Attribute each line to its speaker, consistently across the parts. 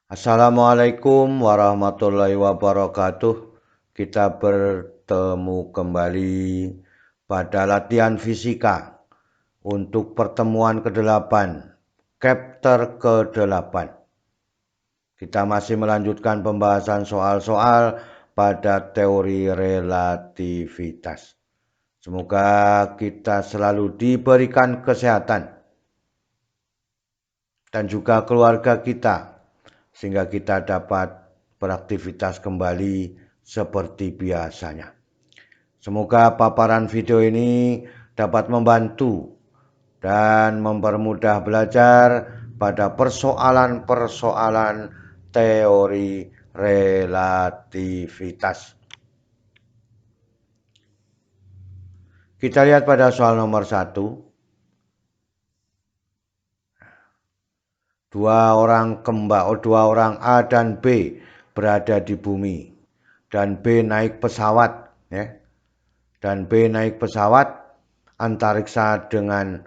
Speaker 1: Assalamualaikum warahmatullahi wabarakatuh. Kita bertemu kembali pada latihan fisika untuk pertemuan ke-8, chapter ke-8. Kita masih melanjutkan pembahasan soal-soal pada teori relativitas. Semoga kita selalu diberikan kesehatan dan juga keluarga kita, sehingga kita dapat beraktivitas kembali seperti biasanya. Semoga paparan video ini dapat membantu dan mempermudah belajar pada persoalan-persoalan teori relativitas. Kita lihat pada soal nomor 1. Dua orang A dan B berada di bumi, dan B naik pesawat, dan B naik pesawat antariksa dengan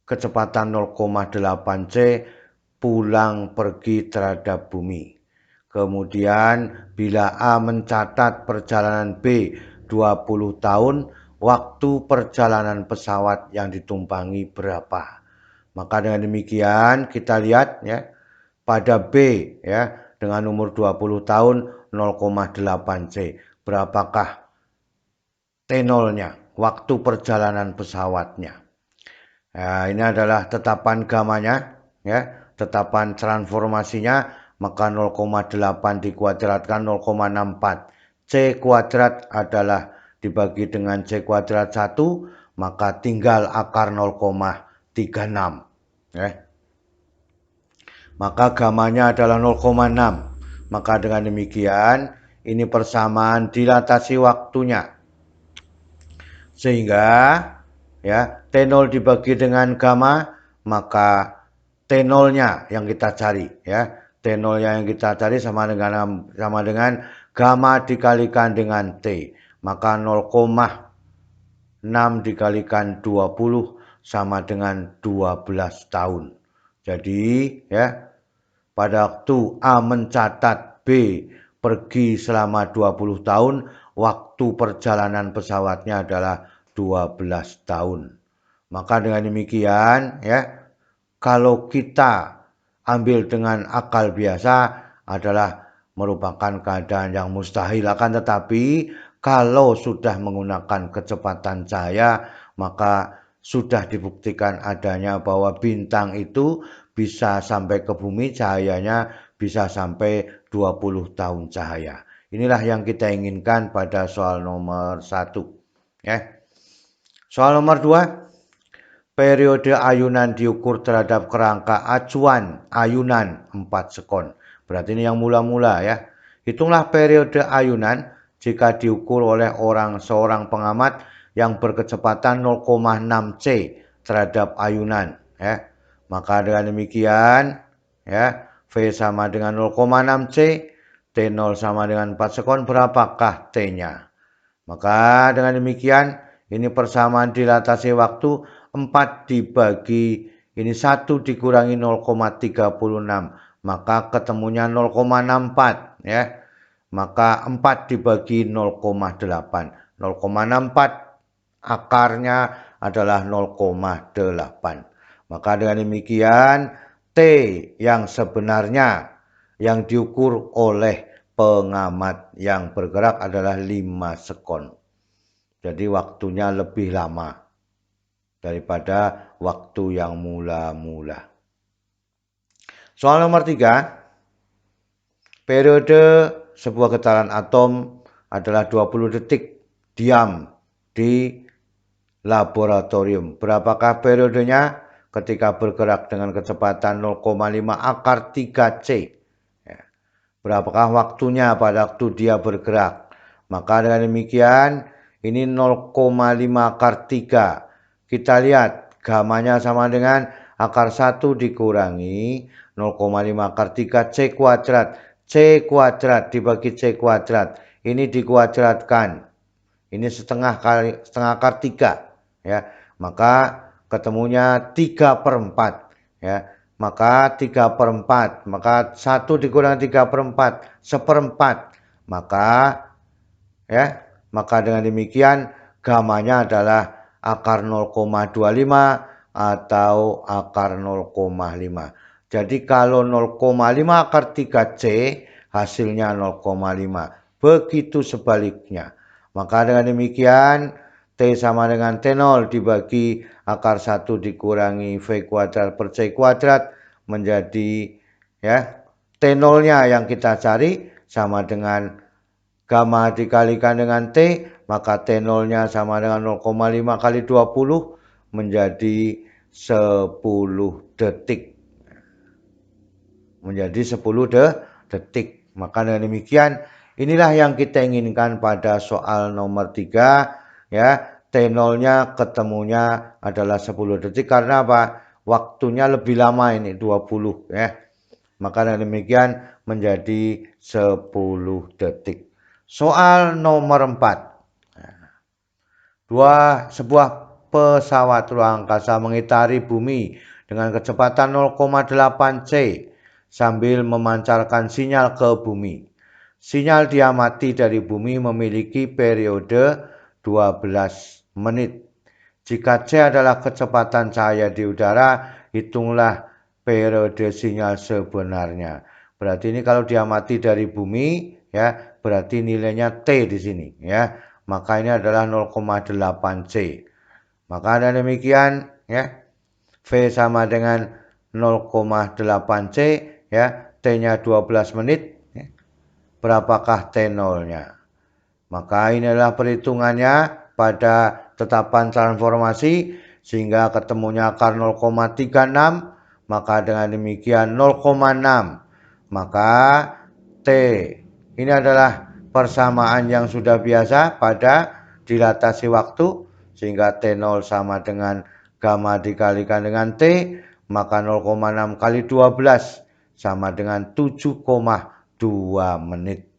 Speaker 1: kecepatan 0,8 c pulang pergi terhadap bumi. Kemudian bila A mencatat perjalanan B 20 tahun, waktu perjalanan pesawat yang ditumpangi berapa? Maka dengan demikian kita lihat pada B dengan umur 20 tahun 0,8 c. Berapakah T0-nya, waktu perjalanan pesawatnya? Nah, ini adalah tetapan gamanya, tetapan transformasinya, maka 0,8 dikuadratkan 0,64. C kuadrat adalah dibagi dengan C kuadrat 1, maka tinggal akar 0,36. Maka gamanya adalah 0,6. Maka dengan demikian ini persamaan dilatasi waktunya. Sehingga T0 dibagi dengan gamma, maka T0-nya yang kita cari, T0-nya yang kita cari sama dengan gamma dikalikan dengan T. Maka 0,6 dikalikan 20 sama dengan 12 tahun. Jadi pada waktu A mencatat B pergi selama 20 tahun, waktu perjalanan pesawatnya adalah 12 tahun. Maka dengan demikian kalau kita ambil dengan akal biasa adalah merupakan keadaan yang mustahil. Akan tetapi kalau sudah menggunakan kecepatan cahaya, maka sudah dibuktikan adanya bahwa bintang itu bisa sampai ke bumi, cahayanya bisa sampai 20 tahun cahaya. Inilah yang kita inginkan pada soal nomor 1. Soal nomor 2. Periode ayunan diukur terhadap kerangka acuan ayunan 4 sekon. Berarti ini yang mula-mula Hitunglah periode ayunan jika diukur oleh seorang pengamat yang berkecepatan 0,6 c terhadap ayunan. Maka dengan demikian V sama dengan 0,6 c, T0 sama dengan 4 sekon, berapakah T-nya? Maka dengan demikian ini persamaan dilatasi waktu 4 dibagi ini 1 dikurangi 0,36, maka ketemunya 0,64 Maka 4 dibagi 0,8. 0,64 akarnya adalah 0,8. Maka dengan demikian T yang sebenarnya yang diukur oleh pengamat yang bergerak adalah 5 sekon. Jadi waktunya lebih lama daripada waktu yang mula-mula. Soal nomor 3. Periode sebuah getaran atom adalah 20 detik diam di laboratorium. Berapakah periodenya ketika bergerak dengan kecepatan 0,5 akar 3 c? Berapakah waktunya pada waktu dia bergerak? Maka dengan demikian ini 0,5 akar 3. Kita lihat gamanya sama dengan akar 1 dikurangi 0,5 akar 3 c kuadrat. C kuadrat dibagi c kuadrat. Ini dikuadratkan. Ini setengah akar 3. Maka ketemunya 3/4. maka 3/4. Maka 1 dikurangi 3/4, seperempat. Maka dengan demikian gamanya adalah akar 0,25 atau akar 0,5. Jadi kalau 0,5 akar 3C hasilnya 0,5. Begitu sebaliknya. Maka dengan demikian T sama dengan T0 dibagi akar 1 dikurangi V kuadrat per C kuadrat menjadi T0-nya yang kita cari sama dengan gamma dikalikan dengan T, maka T0-nya sama dengan 0,5 kali 20 menjadi 10 detik. Menjadi 10 detik. Maka dengan demikian inilah yang kita inginkan pada soal nomor 3 T0-nya ketemunya adalah 10 detik karena apa? Waktunya lebih lama ini 20 Maka dengan demikian menjadi 10 detik. Soal nomor 4. Sebuah pesawat ruang angkasa mengitari bumi dengan kecepatan 0,8 C sambil memancarkan sinyal ke bumi. Sinyal diamati dari bumi memiliki periode 12 menit. Jika C adalah kecepatan cahaya di udara, hitunglah periode sinyal sebenarnya. Berarti ini kalau diamati dari bumi, berarti nilainya T di sini, Maka ini adalah 0,8 C. Maka dengan demikian, V sama dengan 0,8 C, T-nya 12 menit. Berapakah T0-nya? Maka inilah perhitungannya pada tetapan transformasi sehingga ketemunya akar 0,36, maka dengan demikian 0,6. Maka T ini adalah persamaan yang sudah biasa pada dilatasi waktu sehingga T0 sama dengan gamma dikalikan dengan T, maka 0,6 kali 12 sama dengan 7,2 menit.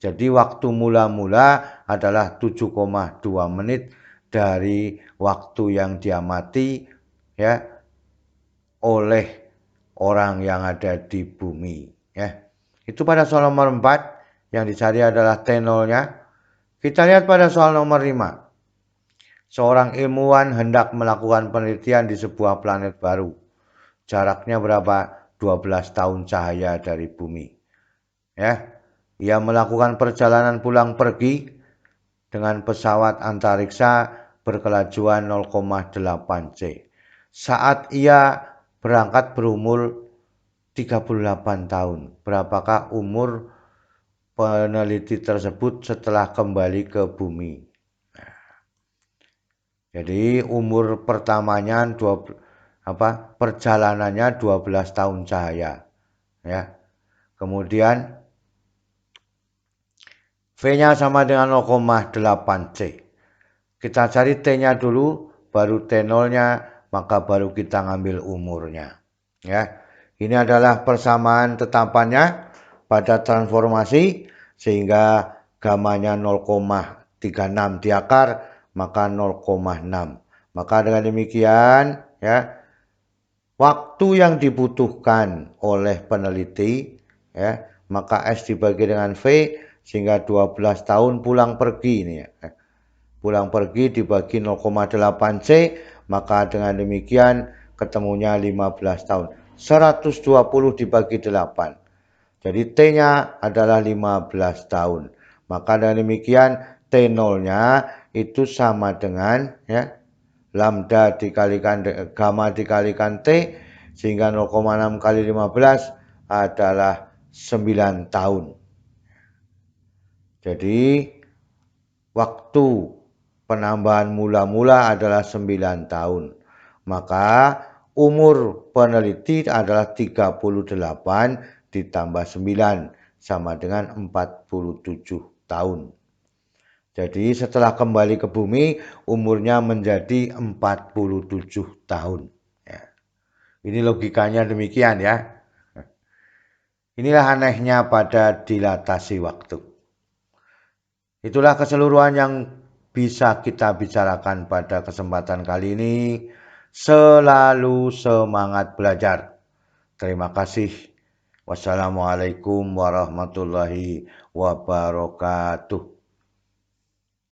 Speaker 1: Jadi waktu mula-mula adalah 7,2 menit dari waktu yang diamati oleh orang yang ada di bumi. Itu pada soal nomor 4 yang dicari adalah T0-nya. Kita lihat pada soal nomor 5. Seorang ilmuwan hendak melakukan penelitian di sebuah planet baru. Jaraknya berapa? 12 tahun cahaya dari bumi. Ia melakukan perjalanan pulang pergi dengan pesawat antariksa berkelajuan 0,8 C. Saat ia berangkat berumur 38 tahun. Berapakah umur peneliti tersebut setelah kembali ke bumi? Jadi umur pertamanya perjalanannya 12 tahun cahaya. Kemudian V-nya sama dengan 0,8 C. Kita cari T-nya dulu, baru T0-nya, maka baru kita ngambil umurnya. Ini adalah persamaan tetapannya pada transformasi sehingga gamanya 0,36 di akar, maka 0,6. Maka dengan demikian waktu yang dibutuhkan oleh peneliti maka S dibagi dengan V sehingga 12 tahun pulang pergi ini pulang pergi dibagi 0,8 C, maka dengan demikian ketemunya 15 tahun. 120 dibagi 8. Jadi T-nya adalah 15 tahun. Maka dengan demikian T0-nya itu sama dengan lambda dikalikan gamma dikalikan T sehingga 0,6 kali 15 adalah 9 tahun. Jadi waktu penambahan mula-mula adalah 9 tahun. Maka umur peneliti adalah 38 ditambah 9 sama dengan 47 tahun. Jadi setelah kembali ke bumi umurnya menjadi 47 tahun. Ini logikanya demikian ya. Inilah anehnya pada dilatasi waktu. Itulah keseluruhan yang bisa kita bicarakan pada kesempatan kali ini. Selalu semangat belajar. Terima kasih. Wassalamualaikum warahmatullahi wabarakatuh.